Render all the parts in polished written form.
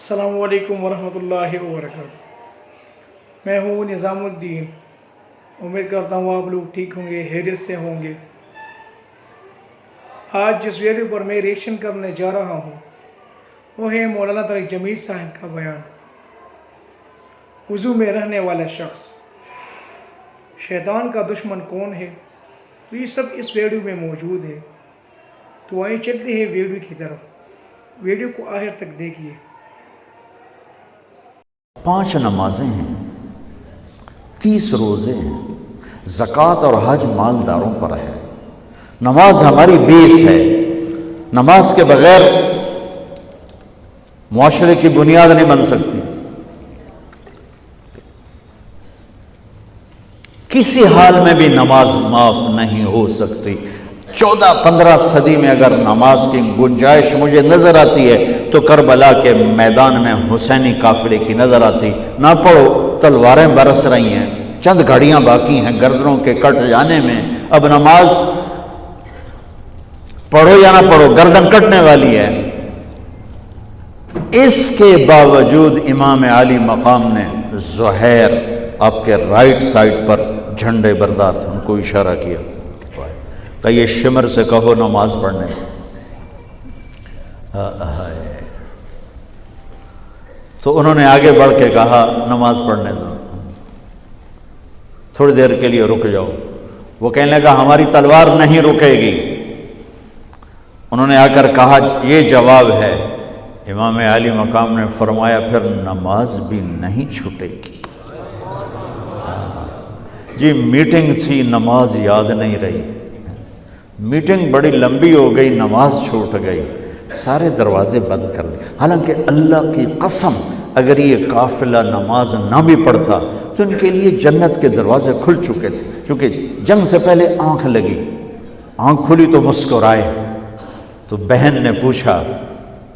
السلام علیکم ورحمۃ اللہ وبرکاتہ۔ میں ہوں نظام الدین۔ امید کرتا ہوں آپ لوگ ٹھیک ہوں گے، خیریت سے ہوں گے۔ آج جس ویڈیو پر میں ریئیکشن کرنے جا رہا ہوں وہ ہے مولانا طارق جمیل صاحب کا بیان، وضو میں رہنے والا شخص، شیطان کا دشمن کون ہے؟ تو یہ سب اس ویڈیو میں موجود ہے۔ تو آئیں چلتے ہیں ویڈیو کی طرف، ویڈیو کو آخر تک دیکھیے۔ 5 نمازیں ہیں، 30 روزے ہیں، زکوٰۃ اور حج مالداروں پر ہے۔ نماز ہماری بیس ہے، نماز کے بغیر معاشرے کی بنیاد نہیں بن سکتی۔ کسی حال میں بھی نماز معاف نہیں ہو سکتی۔ 14-15 صدی میں اگر نماز کی گنجائش مجھے نظر آتی ہے تو کربلا کے میدان میں حسینی قافلے کی نظر آتی۔ نہ پڑھو، تلواریں برس رہی ہیں، چند گھڑیاں باقی ہیں گردنوں کے کٹ جانے میں۔ اب نماز پڑھو یا نہ پڑھو، گردن کٹنے والی ہے۔ اس کے باوجود امام عالی مقام نے زہیر آپ کے رائٹ سائڈ پر جھنڈے بردار تھے، ان کو اشارہ کیا کہ یہ شمر سے کہو نماز پڑھنے دو۔ تو انہوں نے آگے بڑھ کے کہا نماز پڑھنے دو، تھوڑی دیر کے لیے رک جاؤ۔ وہ کہنے لگا ہماری تلوار نہیں رکے گی۔ انہوں نے آ کر کہا یہ جواب ہے۔ امام عالی مقام نے فرمایا پھر نماز بھی نہیں چھوٹے گی۔ جی میٹنگ تھی، نماز یاد نہیں رہی، میٹنگ بڑی لمبی ہو گئی، نماز چھوٹ گئی، سارے دروازے بند کر دیے۔ حالانکہ اللہ کی قسم اگر یہ قافلہ نماز نہ بھی پڑھتا تو ان کے لیے جنت کے دروازے کھل چکے تھے، چونکہ جنگ سے پہلے آنکھ لگی، آنکھ کھلی تو مسکرائے۔ تو بہن نے پوچھا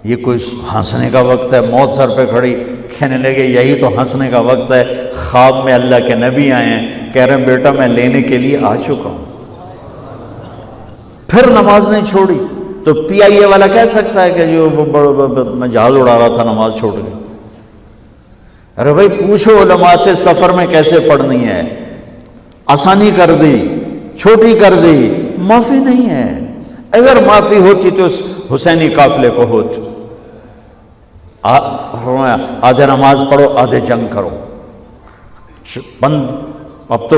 یہ کوئی ہنسنے کا وقت ہے؟ موت سر پہ کھڑی، کہنے لگے یہی تو ہنسنے کا وقت ہے۔ خواب میں اللہ کے نبی آئے ہیں، کہہ رہے ہیں بیٹا میں لینے کے لیے آ چکا ہوں۔ پھر نماز نہیں چھوڑی تو پی آئی اے والا کہہ سکتا ہے کہ جو میں جہاز اڑا رہا تھا نماز چھوڑ گئی۔ ارے بھائی پوچھو علماء سے سفر میں کیسے پڑھنی ہے، آسانی کر دی، چھوٹی کر دی، معافی نہیں ہے۔ اگر معافی ہوتی تو اس حسینی قافلے کو ہوتی۔ آدھے نماز پڑھو، آدھے جنگ کرو۔ اب تو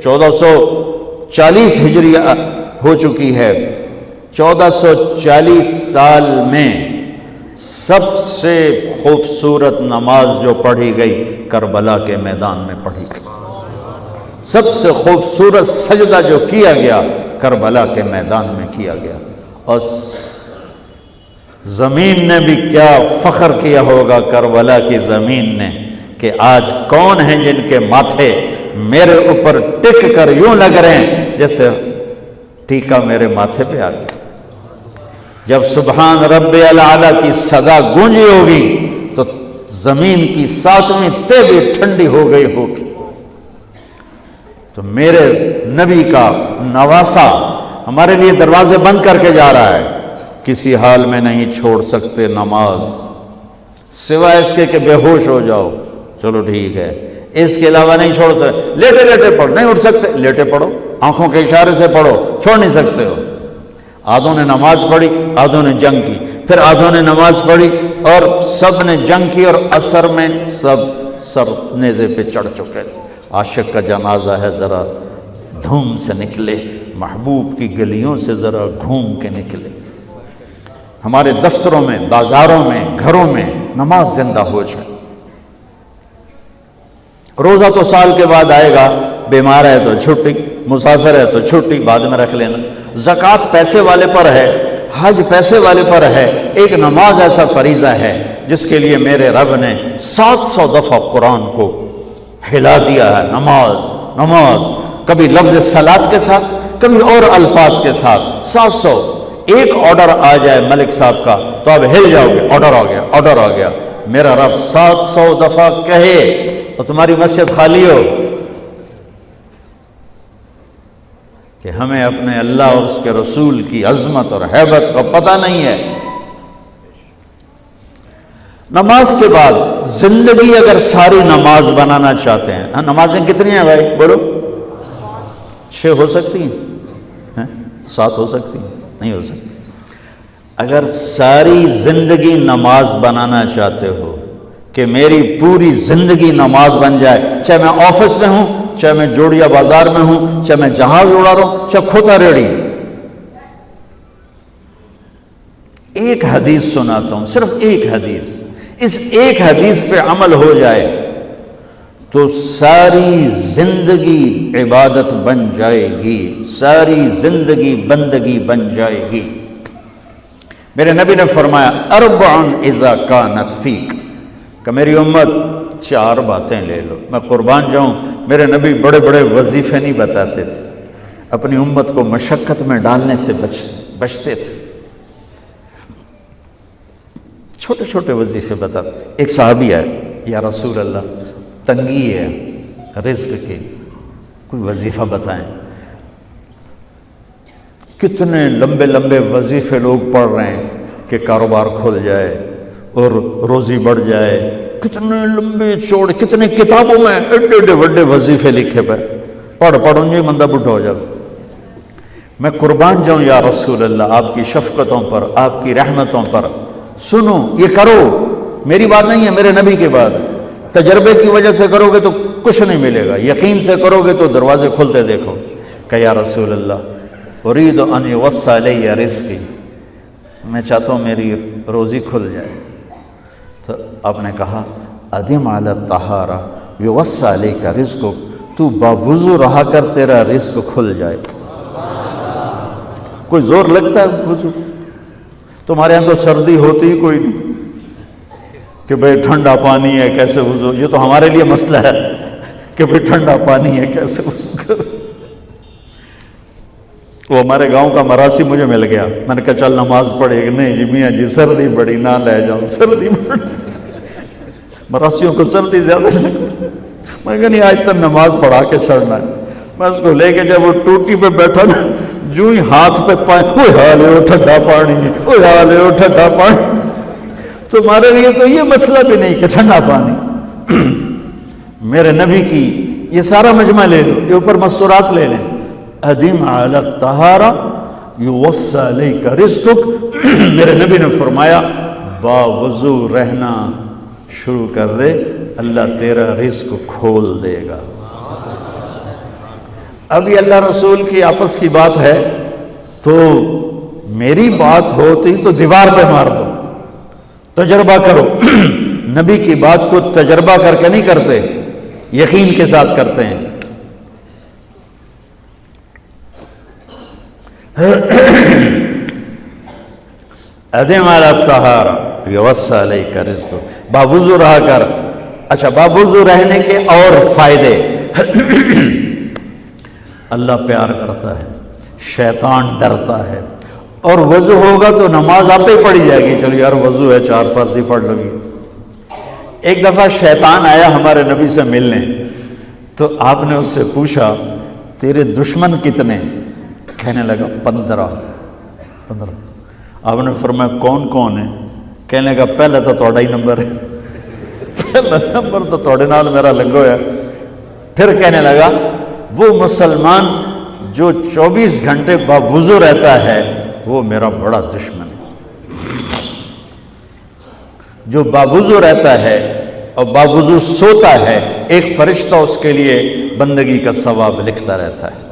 1440 ہجری ہو چکی ہے۔ 1440 سال میں سب سے خوبصورت نماز جو پڑھی گئی کربلا کے میدان میں پڑھی گئی۔ سب سے خوبصورت سجدہ جو کیا گیا کربلا کے میدان میں کیا گیا۔ اور زمین نے بھی کیا فخر کیا ہوگا، کربلا کی زمین نے، کہ آج کون ہیں جن کے ماتھے میرے اوپر ٹک کر یوں لگ رہے ہیں جیسے ٹیکا میرے ماتھے پہ آ گیا۔ جب سبحان رب الاعلیٰ کی صدا گونجی ہوگی تو زمین کی 7ویں تہ بھی ٹھنڈی ہو گئی ہوگی۔ تو میرے نبی کا نواسا ہمارے لیے دروازے بند کر کے جا رہا ہے۔ کسی حال میں نہیں چھوڑ سکتے نماز، سوائے اس کے کہ بے ہوش ہو جاؤ، چلو ٹھیک ہے، اس کے علاوہ نہیں چھوڑ سکتے۔ لیٹے لیٹے پڑھو، نہیں اٹھ سکتے لیٹے پڑھو، آنکھوں کے اشارے سے پڑھو، چھوڑ نہیں سکتے ہو۔ آدھوں نے نماز پڑھی، آدھوں نے جنگ کی، پھر آدھوں نے نماز پڑھی اور سب نے جنگ کی، اور عصر میں سب نیزے پہ چڑھ چکے تھے۔ عاشق کا جنازہ ہے، ذرا دھوم سے نکلے، محبوب کی گلیوں سے ذرا گھوم کے نکلے۔ ہمارے دفتروں میں، بازاروں میں، گھروں میں نماز زندہ ہو جائے۔ روزہ تو سال کے بعد آئے گا، بیمار ہے تو چھٹی، مسافر ہے تو چھٹی بعد میں رکھ لینا۔ زکوٰۃ پیسے والے پر ہے، حج پیسے والے پر ہے، ایک نماز ایسا فریضہ ہے جس کے لیے میرے رب نے 700 دفعہ قرآن کو ہلا دیا ہے۔ نماز نماز، کبھی لفظ صلاۃ کے ساتھ، کبھی اور الفاظ کے ساتھ۔ 700۔ ایک آرڈر آ جائے ملک صاحب کا تو آپ ہل جاؤ گے، آرڈر آ گیا، آرڈر آ گیا۔ میرا رب 700 دفعہ کہے اور تمہاری مسجد خالی ہو کہ ہمیں اپنے اللہ اور اس کے رسول کی عظمت اور ہیبت کا پتہ نہیں ہے۔ نماز کے بعد زندگی اگر ساری نماز بنانا چاہتے ہیں، ہاں نمازیں کتنی ہیں بھائی بولو؟ 6 ہو سکتی ہیں؟ 7 ہو سکتی ہیں؟ نہیں ہو سکتی۔ اگر ساری زندگی نماز بنانا چاہتے ہو کہ میری پوری زندگی نماز بن جائے، چاہے میں آفس میں ہوں، چاہے میں جوڑیا بازار میں ہوں، چاہے میں جہاز اڑا رہا ہوں، چاہے کھوتا ریڑی، ایک حدیث سناتا ہوں، صرف ایک حدیث، اس ایک حدیث پہ عمل ہو جائے تو ساری زندگی عبادت بن جائے گی، ساری زندگی بندگی بن جائے گی۔ میرے نبی نے فرمایا اربع اذا کانت فیک، کہ میری امت 4 باتیں لے لو۔ میں قربان جاؤں، میرے نبی بڑے بڑے وظیفے نہیں بتاتے تھے، اپنی امت کو مشقت میں ڈالنے سے بچتے تھے، چھوٹے چھوٹے وظیفے بتاتے۔ ایک صحابی ہے، یا رسول اللہ تنگی ہے رزق کی، کوئی وظیفہ بتائیں۔ کتنے لمبے لمبے وظیفے لوگ پڑھ رہے ہیں کہ کاروبار کھل جائے اور روزی بڑھ جائے، کتنے لمبے چوڑے، کتنے کتابوں میں ایڈے ایڈے بڑے وظیفے لکھے پہ، پڑھ انجی مندہ بڈھا ہو جائے۔ میں قربان جاؤں یا رسول اللہ آپ کی شفقتوں پر، آپ کی رحمتوں پر، سنو یہ کرو، میری بات نہیں ہے، میرے نبی کی بات ہے۔ تجربے کی وجہ سے کرو گے تو کچھ نہیں ملے گا، یقین سے کرو گے تو دروازے کھلتے دیکھو۔ کہ یا رسول اللہ ارید ان یوسع علی رزقی، میں چاہتا ہوں میری روزی کھل جائے۔ تو آپ نے کہا ادم علی الطہارہ یوسع علیک رزقک، تو باوضو رہا کر تیرا رزق کھل جائے۔ کوئی زور لگتا ہے وضو؟ تمہارے یہاں تو سردی ہوتی ہی کوئی نہیں کہ بھئی ٹھنڈا پانی ہے کیسے وضو، یہ تو ہمارے لیے مسئلہ ہے کہ بھئی ٹھنڈا پانی ہے کیسے وضو کرو۔ وہ ہمارے گاؤں کا مراسی مجھے مل گیا، میں نے کہا چل نماز پڑھے گی، نہیں جی میاں جی سردی بڑی، نہ لے جاؤں سردی بڑی، مراسیوں کو سردی زیادہ لگتی ہے۔ میں کہا نہیں آج تک نماز پڑھا کے چھڑنا ہے۔ میں اس کو لے کے جب وہ ٹوٹی پہ بیٹھا نا، جو ہی ہاتھ پہ پائے، اوہ حالے ہو ٹھنڈا پانی، اوہ حالے ہو ٹھنڈا پانی۔ تمہارے لیے تو یہ مسئلہ بھی نہیں کہ ٹھنڈا پانی۔ میرے نبی کی یہ سارا مجمع لے لو، یہ اوپر مستورات لے لیں، ادم علی الطہارہ یوسع علیک رزقک، میرے نبی نے فرمایا باوضو رہنا شروع کر دے، اللہ تیرا رزق کھول دے گا۔ اب یہ اللہ رسول کی آپس کی بات ہے تو میری بات ہوتی تو دیوار پہ مار دو، تجربہ کرو۔ نبی کی بات کو تجربہ کر کے نہیں کرتے، یقین کے ساتھ کرتے ہیں۔ ادم علی الطہارہ یوسع علیک رزقک، باوضو رہا کر۔ اچھا باوضو رہنے کے اور فائدے، اللہ پیار کرتا ہے، شیطان ڈرتا ہے، اور وضو ہوگا تو نماز آپ ہی پڑھی جائے گی، چلو یار وضو ہے 4 فرض ہی پڑھ لو گی۔ ایک دفعہ شیطان آیا ہمارے نبی سے ملنے، تو آپ نے اس سے پوچھا تیرے دشمن کتنے؟ کہنے لگا 15۔ آپ نے فرمایا کون کون ہے؟ کہنے لگا پہلے تو تھوڑا ہی نمبر ہے، پہلا نمبر تو تھوڑے نال میرا لگو ہے۔ پھر کہنے لگا وہ مسلمان جو 24 گھنٹے باوضو رہتا ہے وہ میرا بڑا دشمن ہے۔ جو باوضو رہتا ہے اور باوضو سوتا ہے، ایک فرشتہ اس کے لیے بندگی کا ثواب لکھتا رہتا ہے۔